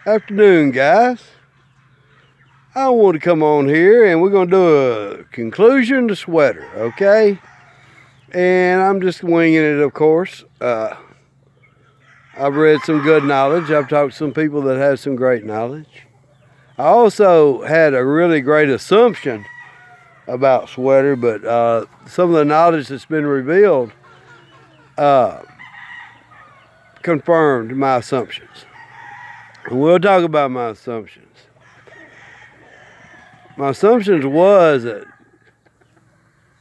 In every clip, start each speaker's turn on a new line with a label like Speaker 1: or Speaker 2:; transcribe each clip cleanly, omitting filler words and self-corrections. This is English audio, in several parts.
Speaker 1: Afternoon, guys. I want to come on here and we're going to do a conclusion to sweater, okay? And I'm just winging it, of course. I've read some good knowledge. I've talked to some people that have some great knowledge. I also had a really great assumption about sweater, but some of the knowledge that's been revealed confirmed my assumptions. And we'll talk about my assumptions. My assumptions was that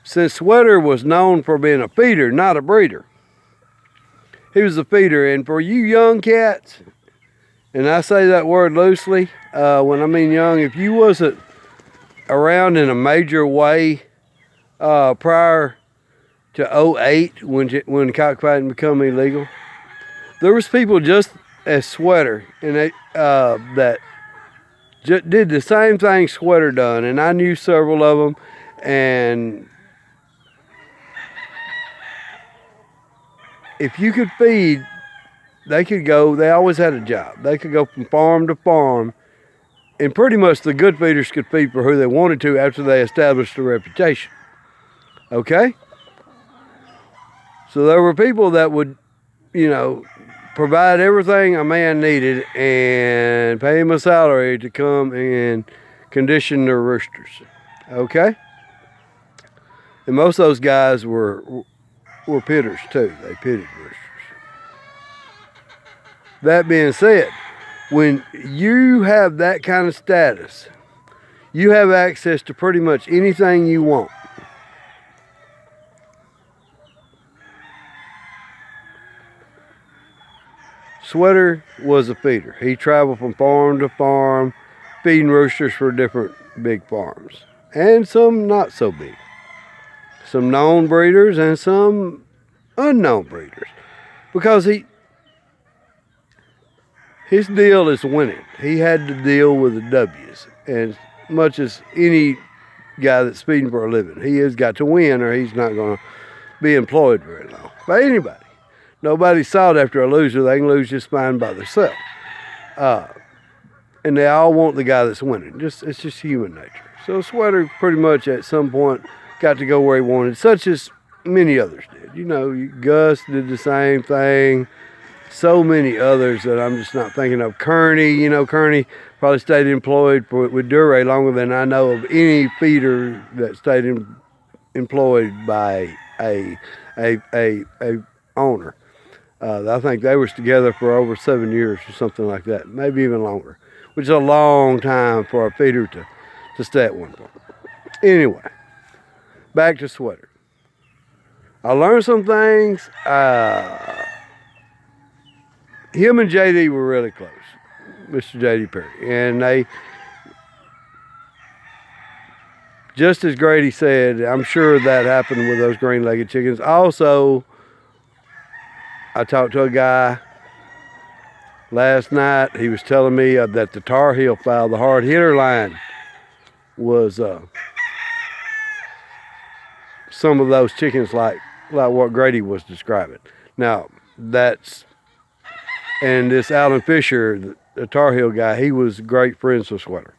Speaker 1: since Sweater was known for being a feeder, not a breeder, he was a feeder. And for you young cats, and I say that word loosely, when I mean young, if you wasn't around in a major way prior to 08 when cockfighting became illegal, there was people just as Sweater and they that did the same thing Sweater done, and I knew several of them. And if you could feed, they could go. They always had a job. They could go from farm to farm, and pretty much the good feeders could feed for who they wanted to after they established a reputation. Okay? So there were people that would, provide everything a man needed and pay him a salary to come and condition their roosters. Okay? And most of those guys were pitters too. They pitted roosters. That being said, when you have that kind of status, you have access to pretty much anything you want. Sweater was a feeder. He traveled from farm to farm, feeding roosters for different big farms. And some not so big. Some known breeders and some unknown breeders. Because his deal is winning. He had to deal with the W's. And much as any guy that's feeding for a living, he has got to win or he's not going to be employed very long. By anybody. Nobody's sought after a loser. They can lose just fine by themselves. And they all want the guy that's winning. It's just human nature. So Sweater pretty much at some point got to go where he wanted, such as many others did. Gus did the same thing. So many others that I'm just not thinking of. Kearney, Kearney probably stayed employed with Duray longer than I know of any feeder that stayed employed by a owner. I think they was together for over 7 years or something like that, maybe even longer, which is a long time for a feeder to stay at one point. Anyway, back to Sweater. I learned some things. Him and JD were really close, Mr. JD Perry, and they, just as Grady said, I'm sure that happened with those green-legged chickens. Also, I talked to a guy last night. He was telling me that the Tar Heel fowl, the hard hitter line, was some of those chickens like what Grady was describing. Now, and this Alan Fisher, the Tar Heel guy, he was great friends with Sweater.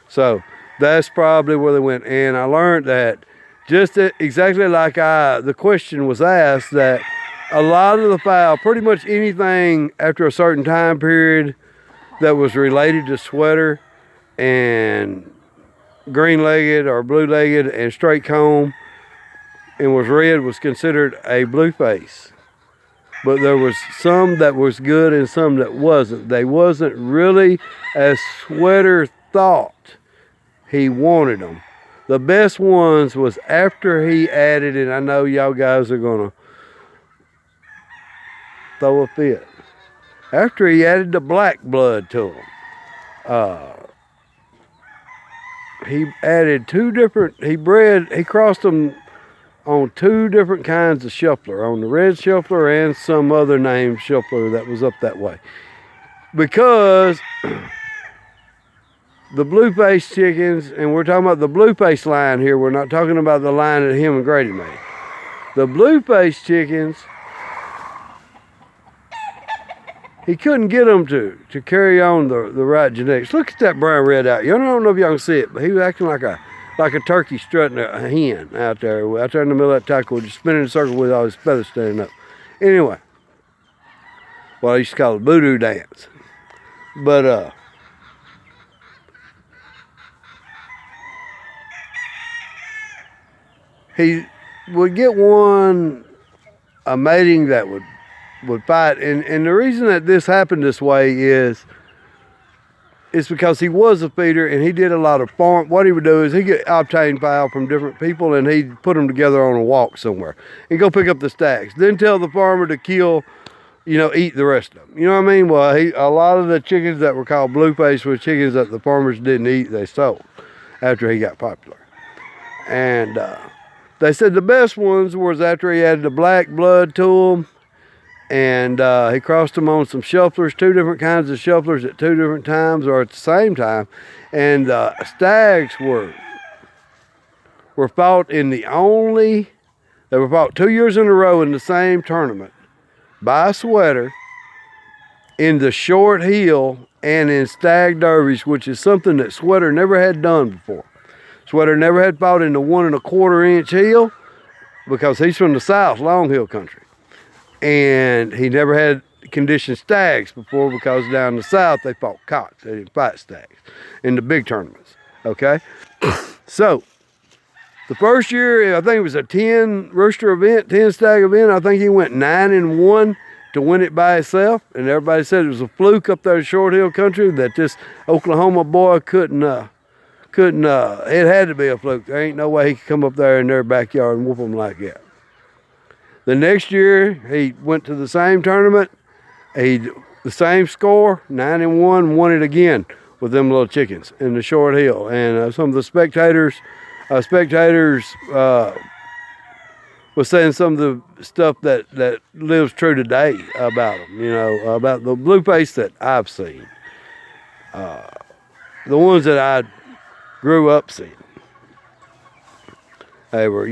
Speaker 1: So that's probably where they went. And I learned that just exactly like the question was asked, that a lot of the fowl, pretty much anything after a certain time period that was related to Sweater and green-legged or blue-legged and straight comb and was red, was considered a blue face. But there was some that was good and some that wasn't. They wasn't really as Sweater thought he wanted them. The best ones was after he added, and I know y'all guys are going to throw a fit, after he added the black blood to them. He added he crossed them on two different kinds of shuffler, on the red shuffler and some other named shuffler that was up that way. Because the blue-faced chickens, and we're talking about the blue-faced line here, we're not talking about the line that him and Grady made. The blue-faced chickens he couldn't get them to carry on the right genetics. Look at that brown red out. I don't know if y'all can see it, but he was acting like a turkey strutting a hen out there in the middle of that tackle, just spinning in a circle with all his feathers standing up. Anyway, well, I used to call it voodoo dance. But he would get a mating that would fight, and the reason that this happened this way is because he was a feeder and he did a lot of farm. What he would do is he'd get obtained fowl from different people and he'd put them together on a walk somewhere and go pick up the stacks. Then tell the farmer to kill, eat the rest of them. You know what I mean? Well, a lot of the chickens that were called Blueface were chickens that the farmers didn't eat, they sold after he got popular. And they said the best ones was after he added the black blood to them. And he crossed them on some shufflers, 2 different kinds of shufflers at 2 different times or at the same time. And stags were fought they were fought 2 years in a row in the same tournament by a sweater in the short heel and in stag derbies, which is something that Sweater never had done before. Sweater never had fought in the 1 1/4 inch heel because he's from the South, Long Hill country. And he never had conditioned stags before because down in the South they fought cocks. They didn't fight stags in the big tournaments, okay? So, the first year, I think it was a 10 rooster event, 10 stag event. I think he went 9-1 to win it by himself. And everybody said it was a fluke up there in Short Hill country that this Oklahoma boy couldn't, it had to be a fluke. There ain't no way he could come up there in their backyard and whoop them like that. The next year, he went to the same tournament. The same score, 9-1, won it again with them little chickens in the Short Hill. And some of the spectators was saying some of the stuff that lives true today about them, about the Blueface that I've seen. The ones that I grew up seeing. They were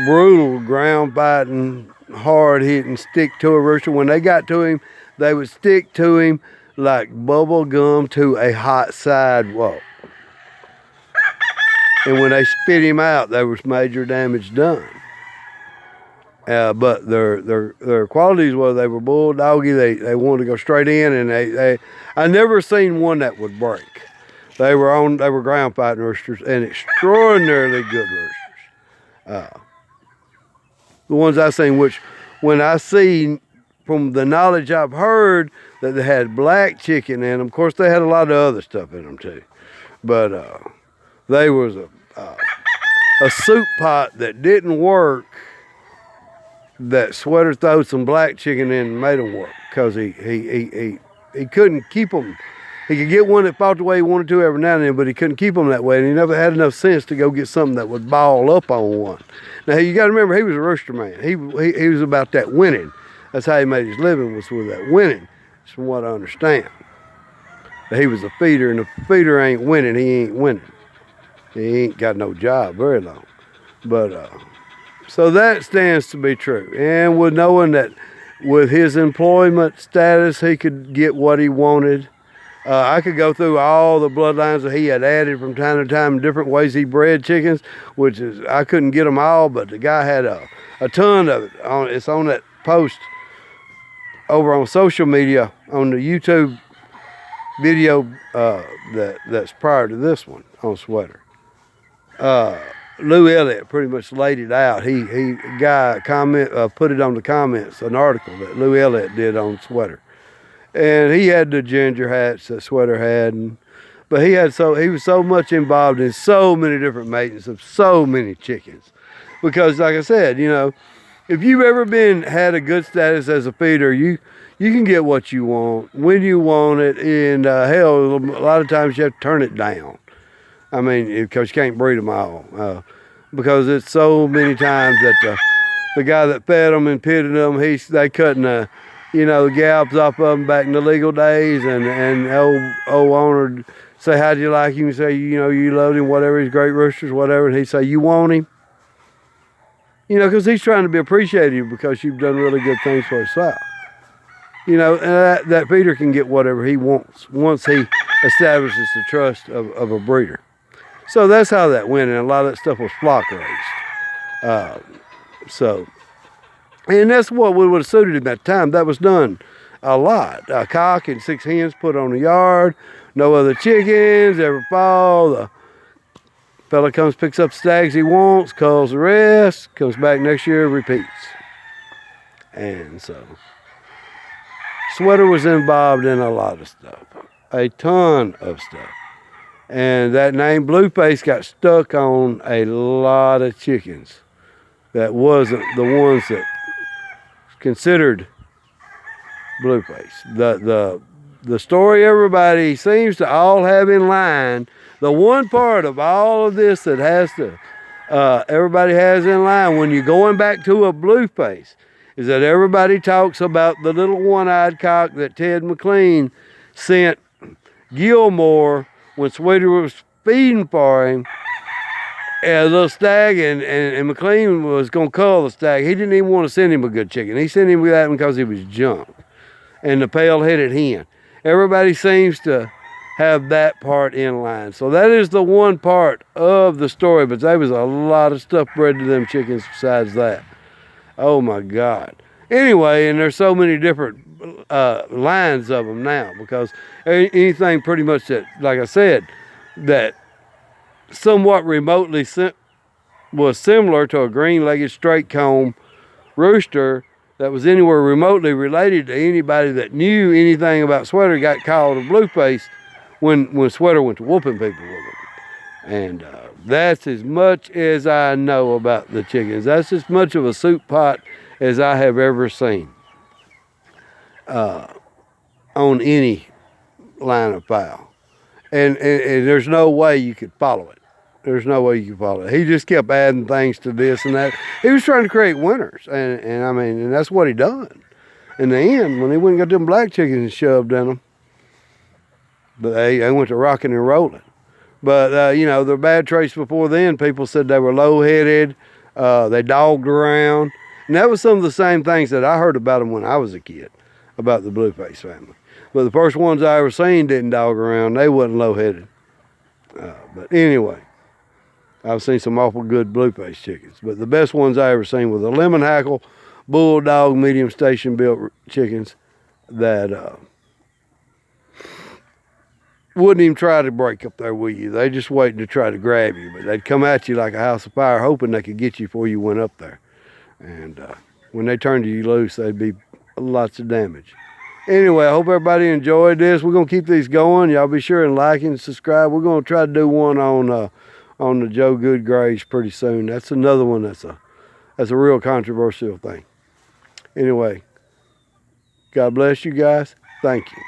Speaker 1: brutal, ground fighting, hard hitting, stick to a rooster. When they got to him, they would stick to him like bubble gum to a hot sidewalk. And when they spit him out, there was major damage done. But their qualities was they were bulldoggy. They wanted to go straight in, and I never seen one that would break. They were ground fighting roosters and extraordinarily good roosters. The ones I seen, which when I seen from the knowledge I've heard that they had black chicken in them, of course they had a lot of other stuff in them too. But they was a soup pot that didn't work that Sweater throwed some black chicken in and made them work because he couldn't keep them. He could get one that fought the way he wanted to every now and then, but he couldn't keep them that way, and he never had enough sense to go get something that would ball up on one. Now, you got to remember, he was a rooster man. He was about that winning. That's how he made his living, was with that winning, from what I understand. But he was a feeder, and if a feeder ain't winning, he ain't winning. He ain't got no job very long. But, so that stands to be true. And with knowing that with his employment status, he could get what he wanted. I could go through all the bloodlines that he had added from time to time in different ways he bred chickens, which is, I couldn't get them all, but the guy had a ton of it. It's on that post over on social media, on the YouTube video that's prior to this one on Sweater. Lou Elliott pretty much laid it out. Put it on the comments, an article that Lou Elliott did on Sweater. And he had the ginger hats that Sweater had, but he was so much involved in so many different matings of so many chickens. Because like I said, if you've ever had a good status as a feeder, you can get what you want when you want it, and hell, a lot of times you have to turn it down. I mean, because you can't breed them all. Because it's so many times that the guy that fed them and pitted them, they cutting the gallops off of them back in the legal days, and old owner say, how'd you like him? Say, you loved him, whatever, he's great roosters, whatever, and he'd say, you want him? Because he's trying to be appreciative because you've done really good things for himself. You know, and that feeder can get whatever he wants once he establishes the trust of a breeder. So that's how that went, and a lot of that stuff was flock raised. So, and that's what would have suited him at that time. That was done a lot. A cock and 6 hens put on the yard, no other chickens. Every fall, the fella comes, picks up stags he wants, calls the rest, comes back next year, repeats. And so, Sweater was involved in a lot of stuff, a ton of stuff. And that name Blueface got stuck on a lot of chickens that wasn't the ones that considered Blueface. The story everybody seems to all have in line, the one part of all of this that has to, everybody has in line when you're going back to a Blueface, is that everybody talks about the little one-eyed cock that Ted McLean sent Gilmore when Sweeter was feeding for him, a little stag, and McLean was going to cull the stag. He didn't even want to send him a good chicken. He sent him that one because he was junk. And the pale-headed hen. Everybody seems to have that part in line. So that is the one part of the story, but there was a lot of stuff bred to them chickens besides that. Oh my God. Anyway, and there's so many different lines of them now, because anything pretty much that, like I said, that somewhat remotely was similar to a green-legged straight comb rooster that was anywhere remotely related to anybody that knew anything about Sweater got called a Blueface when Sweater went to whooping people with him. And that's as much as I know about the chickens. That's as much of a soup pot as I have ever seen on any line of fowl. And there's no way you could follow it. There's no way you could follow it. He just kept adding things to this and that. He was trying to create winners. And I mean, and that's what he done. In the end, when he went and got them black chickens and shoved in them, but they went to rocking and rolling. But, you know, the bad traits before then, people said they were low-headed, they dogged around. And that was some of the same things that I heard about them when I was a kid, about the Blueface family. But the first ones I ever seen didn't dog around. They wasn't low-headed. But anyway, I've seen some awful good Blueface chickens. But the best ones I ever seen were the lemon hackle, bulldog, medium station-built chickens that wouldn't even try to break up there with you. They just waiting to try to grab you. But they'd come at you like a house of fire, hoping they could get you before you went up there. And when they turned you loose, they'd be lots of damage. Anyway, I hope everybody enjoyed this. We're going to keep these going. Y'all be sure and like and subscribe. We're going to try to do one on the Joe Good Grays pretty soon. That's another one that's a real controversial thing. Anyway, God bless you guys. Thank you.